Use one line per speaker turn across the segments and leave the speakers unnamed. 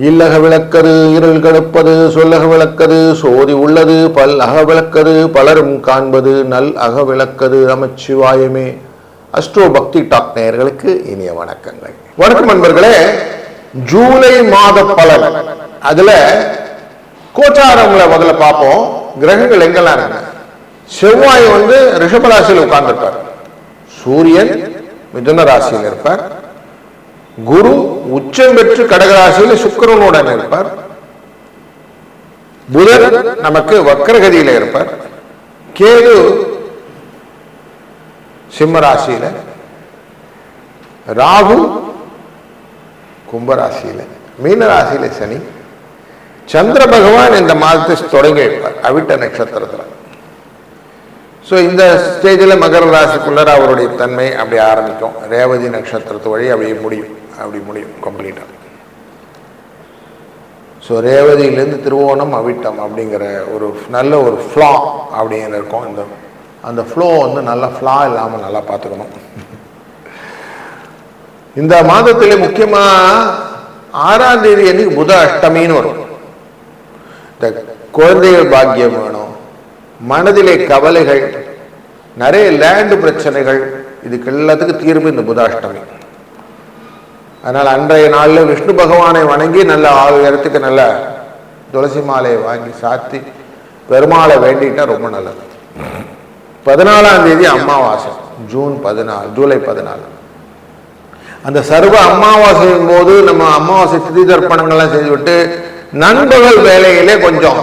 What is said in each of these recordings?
இல்லக விளக்கது இருள் கெடுப்பது சொல்லக விளக்கது சோதி உள்ளது பல் அக விளக்கது பலரும் காண்பது நல் அக விளக்கது நமச்சிவாயமே. அஸ்ட்ரோ பக்தி டாக் நேயர்களுக்கு இனிய வணக்கங்கள். வணக்கம் நண்பர்களே. ஜூலை மாத பலன் அதுல கோச்சாரங்களை முதல்ல பார்ப்போம். கிரகங்கள் எங்கெல்லாம் இருக்கு. செவ்வாய் ரிஷபராசியில் உட்கார்ந்துருப்பார். சூரியன் மிதுன ராசியில் இருப்பார். குரு உச்சம் பெற்று கடகராசியில் சுக்கிரனுடன் இருப்பார். புதன் நமக்கு வக்கரகதியில இருப்பார். கேது சிம்ம ராசியில, ராகு கும்பராசியில, மீன ராசியில சனி, சந்திர பகவான் இந்த மாதத்தை தொடங்கி வைப்பார் அவிட்ட நட்சத்திரத்துல. ஸோ இந்த ஸ்டேஜில் மகர ராசிக்குள்ளர அவருடைய தன்மை அப்படி ஆரம்பிக்கும். ரேவதி நட்சத்திரத்து வழி அப்படி முடியும் கம்ப்ளீட்டாக. ஸோ ரேவதியிலேருந்து திருவோணம் அவிட்டம் அப்படிங்கிற ஒரு நல்ல ஒரு ஃப்ளா அப்படிங்கிற இருக்கும். அந்த ஃப்ளோ நல்லா ஃப்ளா இல்லாமல் நல்லா பார்த்துக்கணும். இந்த மாதத்திலே முக்கியமாக 6ஆம் தேதி அன்னைக்கு புத அஷ்டமின்னு வரும். இந்த குழந்தைகள் பாக்கியம் வேணும், மனதிலே கவலைகள், நிறைய லேண்டு பிரச்சனைகள், இதுக்கு எல்லாத்துக்கும் தீர்வு இந்த புதாஷ்டமி. அதனால் அன்றைய நாளில் விஷ்ணு பகவானை வணங்கி நல்ல 6 இடத்துக்கு நல்ல துளசி மாலையை வாங்கி சாத்தி பெருமாளை வேண்டிட்டா ரொம்ப நல்லது. 14ஆம் தேதி அமாவாசை, ஜூலை 14. அந்த சர்வ அமாவாசையின் போது நம்ம அமாவாசை திதி தர்ப்பணங்கள்லாம் செய்துவிட்டு நண்பகல் வேலையிலே கொஞ்சம்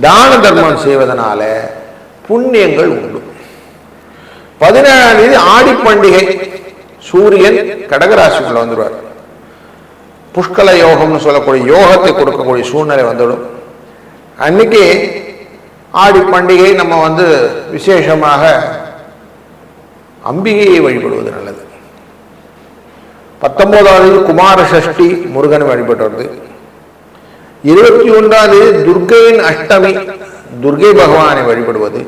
தான தர்மம் செய்வதனால புண்ணியங்கள் உண்டு. 17ஆம் தேதி ஆடி பண்டிகை. சூரியன் கடகராசிக்குள்ள வந்துடுவார். புஷ்கல யோகம்னு சொல்லக்கூடிய யோகத்தை கொடுக்கக்கூடிய சூழ்நிலை வந்துடும். அன்னைக்கு ஆடி பண்டிகை நம்ம விசேஷமாக அம்பிகையை வழிபடுவது நல்லது. 19ஆம் தேதி குமார சஷ்டி, முருகனை வழிபட்டு வருது. 21ஆம் தேதி துர்கையின் அஷ்டமி, துர்கை பகவானை வழிபடுவது.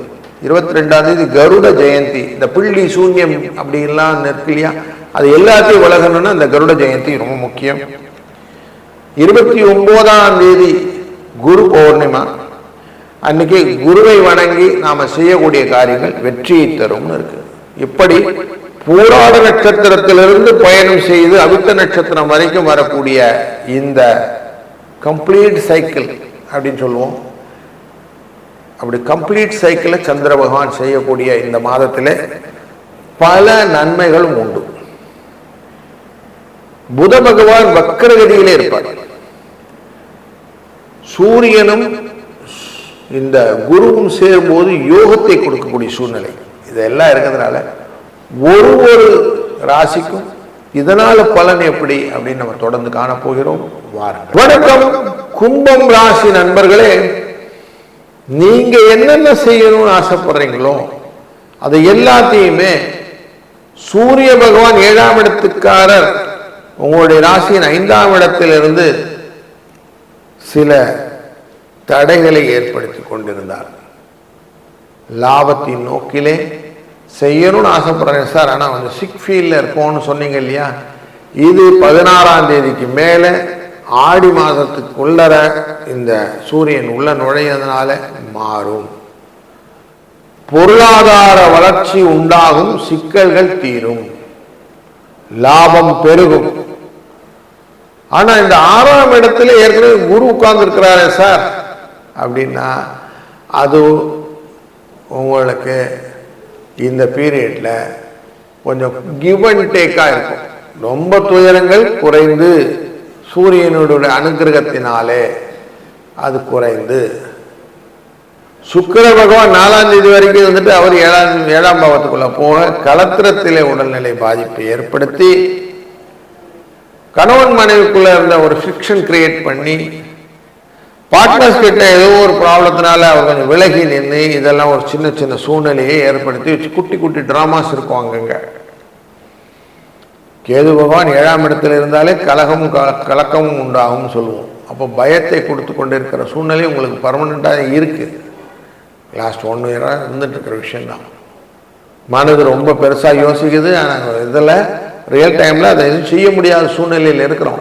22ஆம் தேதி கருட ஜெயந்தி. இந்த பிள்ளி சூன்யம் அப்படிலாம் நெற்கிலியா அது எல்லாத்தையும் விலகணும்னா இந்த கருட ஜெயந்தி ரொம்ப முக்கியம். 29ஆம் தேதி குரு பௌர்ணிமா. அன்னைக்கு குருவை வணங்கி நாம செய்யக்கூடிய காரியங்கள் வெற்றியை தரும்னு இருக்கு. இப்படி பூராட நட்சத்திரத்திலிருந்து பயணம் செய்து அவிட்ட நட்சத்திரம் வரைக்கும் வரக்கூடிய இந்த கம்ப்ளீட் சைக்கிள் அப்படின்னு சொல்லுவோம். அப்படி கம்ப்ளீட் சைக்கிளை சந்திர பகவான் செய்யக்கூடிய இந்த மாதத்தில் பல நன்மைகளும் உண்டு. புத பகவான் வக்கரகதியிலே இருப்பார். சூரியனும் இந்த குருவும் சேரும்போது யோகத்தை கொடுக்கக்கூடிய சூழ்நிலை இதெல்லாம் இருக்கிறதுனால ஒரு ராசிக்கும் இதனால பலன் எப்படி அப்படின்னு நம்ம தொடர்ந்து காணப்போகிறோம். வணக்கம் கும்பம் ராசி நண்பர்களே. நீங்க என்னென்ன செய்யணும்னு ஆசைப்படுறீங்களோ அது எல்லாத்தையுமே சூரிய பகவான் 7ஆம் இடத்துக்காரர் உங்களுடைய ராசியின் 5ஆம் இடத்திலிருந்து சில தடைகளை ஏற்படுத்தி கொண்டிருந்தார். லாபத்தின் நோக்கிலே செய்யணும்னு ஆசைப்படுறேன் சார், ஆனால் சிக் ஃபீல்டில் இருக்கோம்னு சொன்னீங்க இல்லையா, இது 16ஆம் தேதிக்கு மேலே ஆடி மாதத்துக்குள்ளர இந்த சூரியன் உள்ள நுழையதுனால மாறும். பொருளாதார வளர்ச்சி உண்டாகும், சிக்கல்கள் தீரும், லாபம் பெருகும். ஆனா இந்த 6ஆம் இடத்துல ஏற்கனவே குரு உட்கார்ந்து இருக்கிறாரே சார் அப்படின்னா அது உங்களுக்கு இந்த பீரியட்ல கொஞ்சம் கிவ் அண்ட் டேக்கா இருக்கும். ரொம்ப துயரங்கள் குறைந்து சூரியனுடைய அனுகிரகத்தினாலே அது குறைந்து சுக்கிர பகவான் 4ஆம் தேதி வரைக்கும் அவர் 7ஆம் பாவத்துக்குள்ள போக களத்திரத்திலே உடல்நிலை பாதிப்பை ஏற்படுத்தி கணவன் மனைவிக்குள்ள இருந்த ஒரு ஃபிக்ஷன் கிரியேட் பண்ணி பார்ட்னர்ஸ் கிட்ட ஏதோ ஒரு ப்ராப்ளத்தினால அவர் கொஞ்சம் விலகி நின்று இதெல்லாம் ஒரு சின்ன சின்ன சூழ்நிலையை ஏற்படுத்தி வச்சு குட்டி குட்டி டிராமாஸ் இருக்கும் அங்கங்க. கேது பகவான் 7ஆம் இடத்துல இருந்தாலே கலக்கமும் உண்டாகும் சொல்லுவோம். அப்போ பயத்தை கொடுத்து கொண்டிருக்கிற சூழ்நிலை உங்களுக்கு பர்மனெண்ட்டாக இருக்கு. லாஸ்ட் 1 இயராக இருந்துட்டு இருக்கிற விஷயம்தான். மனது ரொம்ப பெருசாக யோசிக்குது. ஆனால் இதில் ரியல் டைமில் அதை எதுவும் செய்ய முடியாத சூழ்நிலையில் இருக்கிறோம்.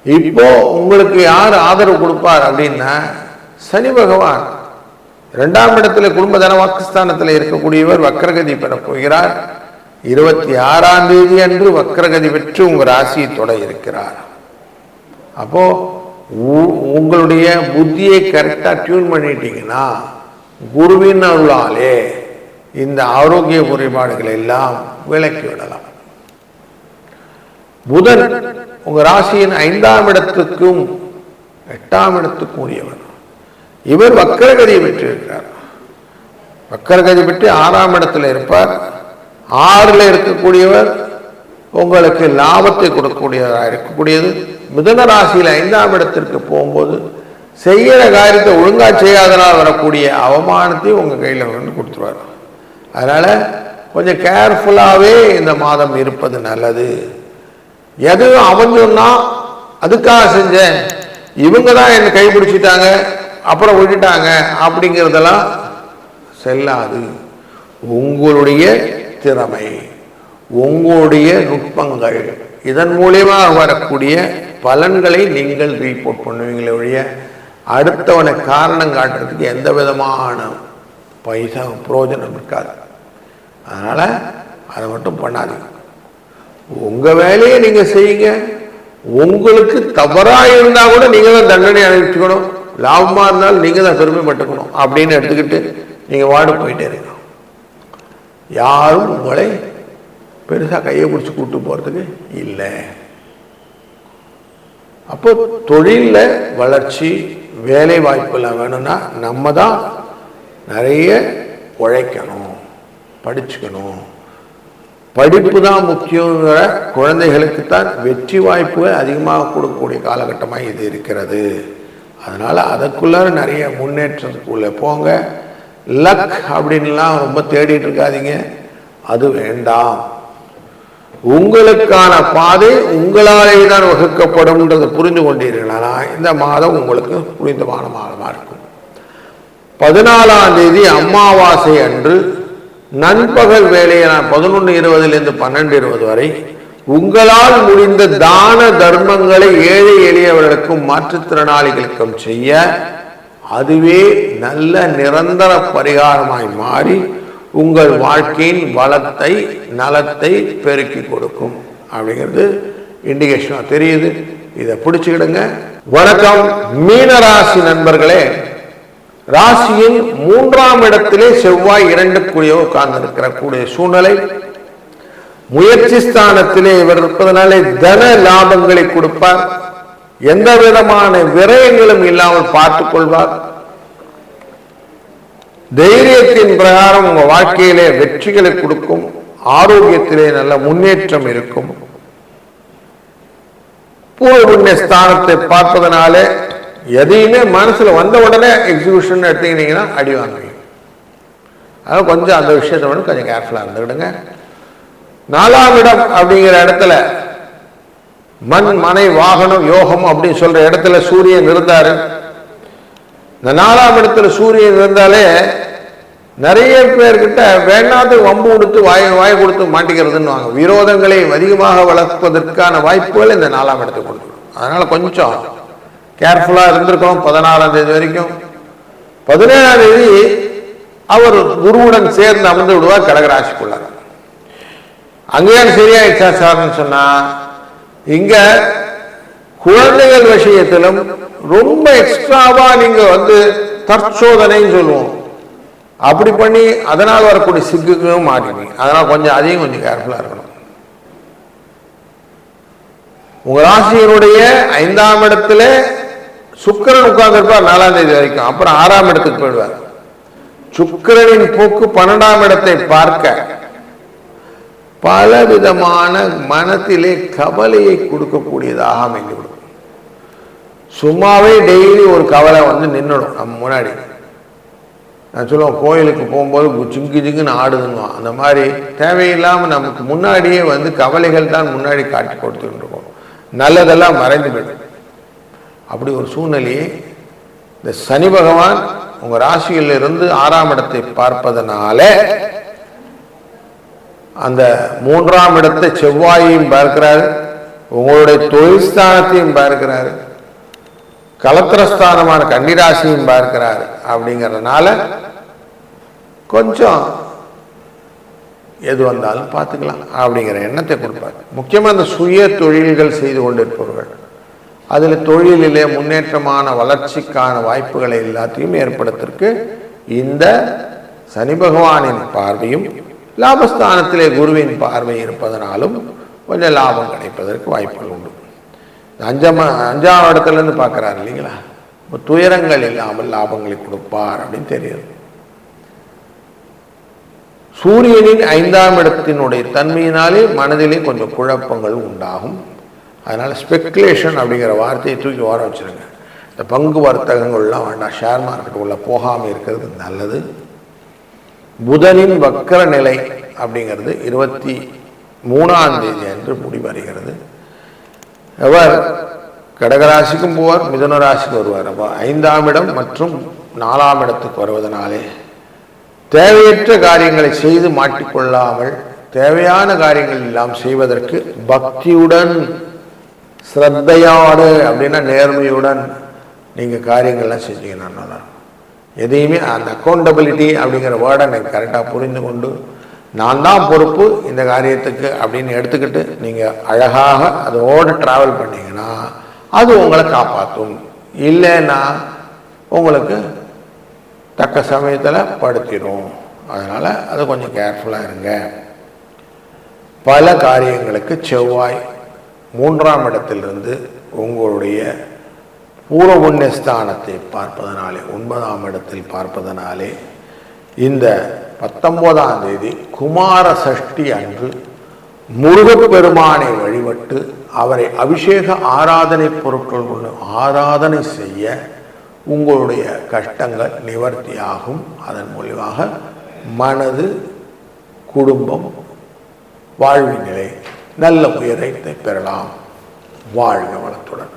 இப்போ உங்களுக்கு யார் ஆதரவு கொடுப்பார் அப்படின்னா சனி பகவான். 2ஆம் இடத்துல குடும்ப தனவாக்குஸ்தானத்தில் இருக்கக்கூடியவர் வக்ரகதி பெற போகிறார். 26ஆம் தேதி அன்று வக்ரகதி பெற்று உங்க ராசியை தொட இருக்கிறார். அப்போ உங்களுடைய புத்தியை கரெக்டா டியூன் பண்ணிட்டீங்கன்னா குருவின் அருளாலே இந்த ஆரோக்கிய குறைபாடுகளை எல்லாம் விலக்கி விடலாம். புதன் உங்க ராசியின் 5ஆம் இடத்துக்கும் 8ஆம் இடத்துக்கும் உரியவர். இவர் வக்கரகதியை பெற்றிருக்கிறார். வக்கரகதி பெற்று 6ஆம் இடத்துல இருப்பார். 6ல் இருக்கக்கூடியவர் உங்களுக்கு லாபத்தை கொடுக்கக்கூடியதாக இருக்கக்கூடியது. மிதுன ராசியில் 5ஆம் இடத்திற்கு போகும்போது செய்யற காரியத்தை ஒழுங்கா செய்யாதனால் வரக்கூடிய அவமானத்தை உங்க கையில் வந்து கொடுத்துருவார். அதனால கொஞ்சம் கேர்ஃபுல்லாவே இந்த மாதம் இருப்பது நல்லது. எதுவும் அவன் சொன்னா அதுக்காக செஞ்சேன், இவங்க தான் என்னை கைப்பிடிச்சிட்டாங்க அப்புறம் விட்டுட்டாங்க அப்படிங்கிறதெல்லாம் செல்லாது. உங்களுடைய திறமை, உங்களுடைய நுட்பங்கள், இதன் மூலியமாக வரக்கூடிய பலன்களை நீங்கள் ரிப்போர்ட் பண்ணுவீங்களே ஒழிய அடுத்தவனை காரணம் காட்டுறதுக்கு எந்த விதமான பைசா பிரயோஜனம் இருக்காது. அதனால அதை மட்டும் பண்ணாதீங்க. உங்க வேலையை நீங்க செய்யுங்க. உங்களுக்கு தவறா இருந்தா கூட நீங்க தான் தண்டனை அனுப்பிச்சுக்கணும், லாபமா இருந்தாலும் நீங்க தான் பெருமைப்பட்டுக்கணும் அப்படின்னு எடுத்துக்கிட்டு நீங்க வாடு போயிட்டே இருக்கணும். யாரும் உங்களை பெருசா கையை பிடிச்சி கூட்டு போறதுக்கு இல்லை. அப்போ தொழில வளர்ச்சி, வேலை வாய்ப்பெல்லாம் வேணும்னா நம்ம தான் நிறைய உழைக்கணும், படிச்சுக்கணும். படிப்பு தான் முக்கியங்கிற குழந்தைகளுக்குத்தான் வெற்றி வாய்ப்புகள் அதிகமாக கொடுக்கக்கூடிய காலகட்டமாக இது இருக்கிறது. அதனால அதற்குள்ளார நிறைய முன்னேற்றத்துக்குள்ள போங்க. லக் அப்படின்லாம் ரொம்ப தேடிட்டு இருக்காதீங்க, அது வேண்டாம். உங்களுக்கான பாதை உங்களாலே தான் வகுக்கப்படும் புரிந்து கொண்டீர்களா? இந்த மாதம் உங்களுக்கு புரிந்தமான மாதமாக இருக்கும். 14ஆம் தேதி அமாவாசை அன்று நண்பகல் வேலையை 11:20 12:20 வரை உங்களால் முடிந்த தான தர்மங்களை ஏழை எளியவர்களுக்கும் மாற்றுத்திறனாளிகளுக்கும் செய்ய அதுவே நல்ல நிரந்தர பரிகாரமாய் மாறி உங்கள் வாழ்க்கையின் வளத்தை நலத்தை பெருக்கி கொடுக்கும் அப்படிங்கிறது இண்டிகேஷனா தெரியுது. இதை பிடிச்சுக்கிடுங்க. வணக்கம் மீனராசி நண்பர்களே. ராசியின் 3ஆம் இடத்திலே செவ்வாய் 2 உட்கார்ந்து இருக்கிற கூடிய சூழ்நிலை. முயற்சி ஸ்தானத்திலே இவர் இருப்பதனாலே தன லாபங்களை கொடுப்பார். எந்த விதமான விரயங்களும் இல்லாமல் பார்த்துக் கொள்வார். தைரியத்தின் பிரகாரம் உங்க வாழ்க்கையிலே வெற்றிகளை கொடுக்கும். ஆரோக்கியத்திலே நல்ல முன்னேற்றம் இருக்கும். பூர்வ புண்ணிய ஸ்தானத்தை பார்ப்பதனாலே எதையுமே மனசுல வந்த உடனே எக்ஸிகியூஷன் எடுத்தீங்கன்னா அடி வாங்குவீங்க. அதாவது கொஞ்சம் அந்த விஷயத்தை மட்டும் கொஞ்சம் கேர்ஃபுல்லா இருந்துக்கிடுங்க. 4ஆம் இடம் அப்படிங்கிற இடத்துல மண் மனை வாகனம் யோகம் அப்படின்னு சொல்ற இடத்துல சூரியன் இருந்தாரு. இந்த 4ஆம் இடத்துல சூரியன் இருந்தாலே நிறைய பேர்கிட்ட வேண்டாத வம்பு கொடுத்து வாய் கொடுத்து மாட்டிக்கிறதுன்னு வாங்க. விரோதங்களை அதிகமாக வளர்ப்பதற்கான வாய்ப்புகள் இந்த 4ஆம் இடத்துக்கு கொடுக்கணும். அதனால கொஞ்சம் கேர்ஃபுல்லா இருந்திருக்கணும் 16ஆம் தேதி வரைக்கும். 17ஆம் தேதி அவர் குருவுடன் சேர்ந்து அமர்ந்து விடுவார் கடகராசிக்குள்ளார். அங்கேயும் சரியாயிடுச்சா சார்னு சொன்னா, இங்க குழந்தைகள் விஷயத்திலும் ரொம்ப எக்ஸ்ட்ராவா நீங்க தற்சோதனைன்னு சொல்லுவோம், அப்படி பண்ணி அதனால் வரக்கூடிய சிக்குக்கும் மாட்டினீங்க. அதனால கொஞ்சம் அதையும் கொஞ்சம் கேர்ஃபுல்லா இருக்கணும். உங்க ராசியினுடைய 5ஆம் இடத்துல சுக்கிரன் உட்கார்ந்து இருப்பார் 4ஆம் தேதி வரைக்கும். அப்புறம் 6ஆம் இடத்துக்கு போயிடுவார். சுக்கிரனின் போக்கு 12ஆம் இடத்தை பார்க்க பல விதமான மனத்திலே கவலையை கொடுக்கக்கூடியதாக அமைந்து கொடுக்கும். சும்மாவே டெய்லி ஒரு கவலை நின்றுடும் நம்ம முன்னாடி. நான் சொல்லுவோம், கோயிலுக்கு போகும்போது சிங்கு சிங்குன்னு ஆடுதுன்னுவான். அந்த மாதிரி தேவையில்லாமல் நமக்கு முன்னாடியே கவலைகள் தான் முன்னாடி காட்டி கொடுத்துட்டு இருக்கோம். நல்லதெல்லாம் மறைந்து போயிடும். அப்படி ஒரு சூழ்நிலையை இந்த சனி பகவான் உங்க ராசியில் இருந்து 6ஆம் இடத்தை பார்ப்பதனால அந்த 3ஆம் இடத்தை செவ்வாயையும் பார்க்கிறாரு. உங்களுடைய தொழில் ஸ்தானத்தையும் பார்க்கிறாரு, கலத்திரஸ்தானமான கன்னிராசியும் பார்க்கிறாரு. அப்படிங்கிறதுனால கொஞ்சம் எது வந்தாலும் பார்த்துக்கலாம் அப்படிங்கிற எண்ணத்தை கொடுப்பார். முக்கியமாக இந்த சுய தொழில்கள் செய்து கொண்டிருப்பவர்கள், அதில் தொழிலிலே முன்னேற்றமான வளர்ச்சிக்கான வாய்ப்புகளை எல்லாத்தையும் ஏற்படுத்திற்கு இந்த சனி பகவானின் பார்வையும் லாபஸ்தானத்திலே குருவின் பார்வை இருப்பதனாலும் கொஞ்சம் லாபம் கிடைப்பதற்கு வாய்ப்புகள் உண்டு. அஞ்சாம் இடத்துலேருந்து பார்க்குறாரு இல்லைங்களா, இப்போ துயரங்கள் இல்லாமல் லாபங்களை கொடுப்பார் அப்படின்னு தெரியுது. சூரியனின் 5ஆம் இடத்தினுடைய தன்மையினாலே மனதிலே கொஞ்சம் குழப்பங்கள் உண்டாகும். அதனால் ஸ்பெக்குலேஷன் அப்படிங்கிற வார்த்தையை தூக்கி ஓர வச்சுருங்க. இந்த பங்கு வர்த்தகங்கள்லாம் வேண்டாம், ஷேர் மார்க்கெட் உள்ள போகாமல் இருக்கிறது நல்லது. புதனின் வக்கர நிலை அப்படிங்கிறது 23ஆம் தேதி அன்று முடிவடைகிறது. அவர் கடகராசிக்கும் போவார், மிதுன ராசிக்கு வருவார். அப்போ 5ஆம் இடம் மற்றும் 4ஆம் இடத்துக்கு வருவதனாலே தேவையற்ற காரியங்களை செய்து மாட்டிக்கொள்ளாமல் தேவையான காரியங்கள் எல்லாம் செய்வதற்கு பக்தியுடன், ஸ்ரத்தையோடு அப்படின்னா நேர்மையுடன் நீங்கள் காரியங்கள்லாம் செஞ்சீங்கன்னா நல்லா. எதையுமே அந்த அக்கௌண்டபிலிட்டி அப்படிங்கிற வேர்டை நீங்கள் கரெக்டாக புரிந்து கொண்டு நான் தான் பொறுப்பு இந்த காரியத்துக்கு அப்படின்னு எடுத்துக்கிட்டு நீங்கள் அழகாக அதோடு ட்ராவல் பண்ணிங்கன்னா அது உங்களை காப்பாற்றும். இல்லைன்னா உங்களுக்கு தக்க சமயத்தில் படுத்திடும். அதனால் அது கொஞ்சம் கேர்ஃபுல்லாக இருங்க. பல காரியங்களுக்கு செவ்வாய் 3ஆம் இடத்திலிருந்து உங்களுடைய பூர்வ புண்ணியஸ்தானத்தை பார்ப்பதனாலே, 9ஆம் இடத்தில் பார்ப்பதனாலே இந்த 19ஆம் தேதி குமார சஷ்டி அன்று முருகப்பெருமானை வழிபட்டு அவரை அபிஷேக ஆராதனை பொருட்கள் கொண்டு ஆராதனை செய்ய உங்களுடைய கஷ்டங்கள் நிவர்த்தியாகும். அதன் மூலமாக மனது, குடும்பம், வாழ்வின் நிலை நல்ல உயரத்தை பெறலாம். வாழ்க வளத்துடன்.